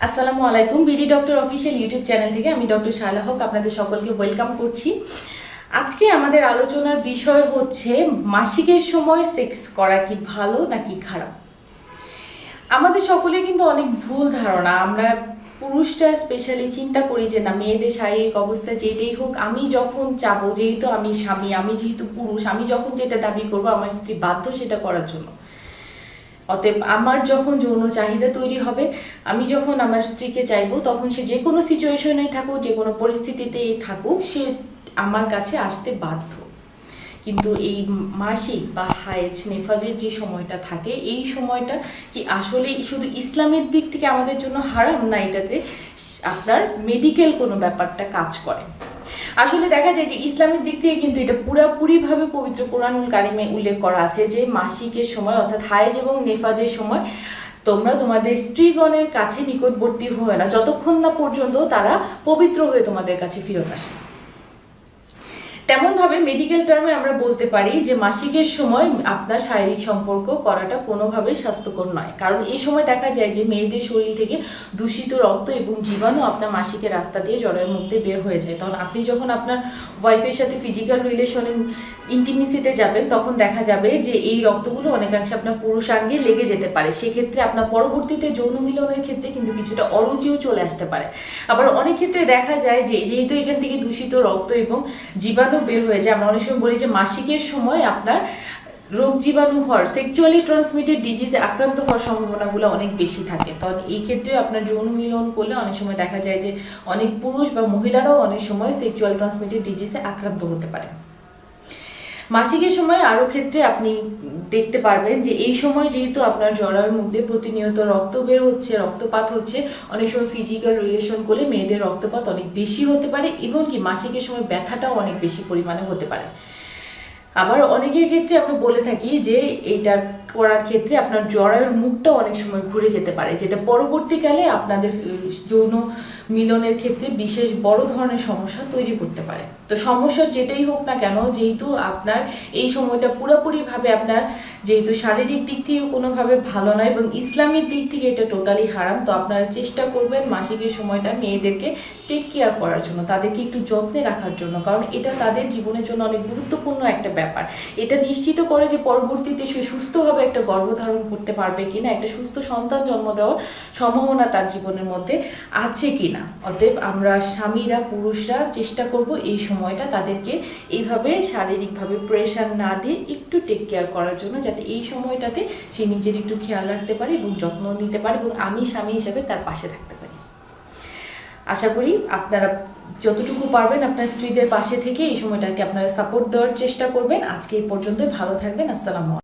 আসসালামু আলাইকুম। BD doctor official YouTube channel থেকে আমি ডক্টর শায়লা হক আপনাদের সকলকে ওয়েলকাম করছি। আজকে আমাদের আলোচনার বিষয় হচ্ছে মাসিকের সময় সেক্স করা কি ভালো নাকি খারাপ। আমাদের সকলের কিন্তু অনেক ভুল ধারণা, আমরা পুরুষরা স্পেশালি চিন্তা করি যে না, মেয়েদের শারীরিক অবস্থা যেটাই হোক, আমি যখন চাবো, যেহেতু আমি স্বামী, আমি যেহেতু পুরুষ, আমি যখন যেটা দাবি করবো আমার স্ত্রী বাধ্য সেটা করার জন্য। অতএব আমার যখন যৌন চাহিদা তৈরি হবে, আমি যখন আমার স্ত্রীকে চাইবো, তখন সে যে কোনো সিচুয়েশনেই থাকুক, যে কোনো পরিস্থিতিতেই থাকুক, সে আমার কাছে আসতে বাধ্য। কিন্তু এই মাসিক বা হায়েজ নেফাজের যে সময়টা থাকে, এই সময়টা কি আসলে শুধু ইসলামের দিক থেকে আমাদের জন্য হারাম, না এটাতে আপনার মেডিকেল কোনো ব্যাপারটা কাজ করে? আসলে দেখা যায় যে ইসলামের দিক থেকে কিন্তু এটা পুরোপুরিভাবে পবিত্র কোরআনুল কারিমে উল্লেখ করা আছে যে মাসিকের সময় অর্থাৎ হায়েজ এবং নেফাজের সময় তোমরা তোমাদের স্ত্রীগণের কাছে নিকটবর্তী হয়ে না যতক্ষণ না পর্যন্ত তারা পবিত্র হয়ে তোমাদের কাছে ফিরত আসে। তেমনভাবে মেডিকেল টার্মে আমরা বলতে পারি যে মাসিকের সময় আপনার শারীরিক সম্পর্ক করাটা কোনোভাবেই স্বাস্থ্যকর নয়, কারণ এই সময় দেখা যায় যে মেয়েদের শরীর থেকে দূষিত রক্ত এবং জীবাণু আপনার মাসিকের রাস্তা দিয়ে জরায়ুর মধ্যে বের হয়ে যায়। তখন আপনি যখন আপনার ওয়াইফের সাথে ফিজিক্যাল রিলেশনে ইন্টিমেসিতে যাবেন, তখন দেখা যাবে যে এই রক্তগুলো অনেকাংশে আপনার পুরুষাঙ্গে লেগে যেতে পারে। সেক্ষেত্রে আপনার পরবর্তীতে যৌন মিলনের ক্ষেত্রে কিন্তু কিছুটা অরুচিও চলে আসতে পারে। আবার অনেক ক্ষেত্রে দেখা যায় যে যেহেতু এখান থেকে দূষিত রক্ত এবং জীবাণু বের হয়ে যায়, আমরা অনেক সময় বলি যে মাসিকের সময় আপনার রোগ জীবাণু হওয়ার, সেক্সুয়ালি ট্রান্সমিটেড ডিজিজে আক্রান্ত হওয়ার সম্ভাবনাগুলো অনেক বেশি থাকে। তখন এই ক্ষেত্রে আপনার যৌন মিলন করলে অনেক সময় দেখা যায় যে অনেক পুরুষ বা মহিলারাও অনেক সময় সেক্সুয়াল ট্রান্সমিটেড ডিজিজে আক্রান্ত হতে পারে। মাসিকের সময় আরও ক্ষেত্রে আপনি দেখতে পারবেন যে এই সময় যেহেতু আপনার জরায়ুর মধ্যে প্রতিনিয়ত রক্ত বের হচ্ছে, রক্তপাত হচ্ছে, অনেক সময় ফিজিক্যাল রিলেশন করলে মেয়েদের রক্তপাত অনেক বেশি হতে পারে এবং কি মাসিকের সময় ব্যথাটাও অনেক বেশি পরিমাণে হতে পারে। আবার অনেকের ক্ষেত্রে আমরা বলে থাকি যে এইটা করার ক্ষেত্রে আপনার জরায়ুর মুখটা অনেক সময় ঘুরে যেতে পারে, যেটা পরবর্তীকালে আপনাদের যৌন মিলনের ক্ষেত্রে বিশেষ বড় ধরনের সমস্যা তৈরি করতে পারে। তো সমস্যা যেটাই হোক না কেন, যেহেতু আপনার এই সময়টা পুরোপুরিভাবে আপনার যেহেতু শারীরিক দিক থেকে কোনোভাবে ভালো নয় এবং ইসলামের দিক থেকে এটা টোটালি হারাম, তো আপনারা চেষ্টা করবেন মাসিকের সময়টা মেয়েদেরকে টেক কেয়ার করার জন্য, তাদেরকে একটু যত্নে রাখার জন্য, কারণ এটা তাদের জীবনের জন্য অনেক গুরুত্বপূর্ণ একটা ব্যাপার। এটা নিশ্চিত করে যে পরবর্তীতে সে সুস্থভাবে একটা গর্ভধারণ করতে পারবে কিনা, একটা সুস্থ সন্তান জন্ম দেওয়ার সম্ভাবনা তার জীবনের মধ্যে আছে কিনা। অতএব আমরা স্বামীরা, পুরুষরা চেষ্টা করব এই সময়টা তাদেরকে এইভাবে শারীরিকভাবে প্রেশার না দিয়ে একটু টেক কেয়ার করার জন্য, যাতে এই সময়টাতে সে নিজের একটু খেয়াল রাখতে পারে এবং যত্ন নিতে পারে এবং আমি স্বামী হিসেবে তার পাশে থাকতে পারি। আশা করি আপনারা যতটুকু পারবেন আপনার স্ত্রীদের পাশে থেকে এই সময়টাকে আপনারা সাপোর্ট দেওয়ার চেষ্টা করবেন। আজকে এই পর্যন্ত, ভালো থাকবেন। আসসালামু আলাইকুম।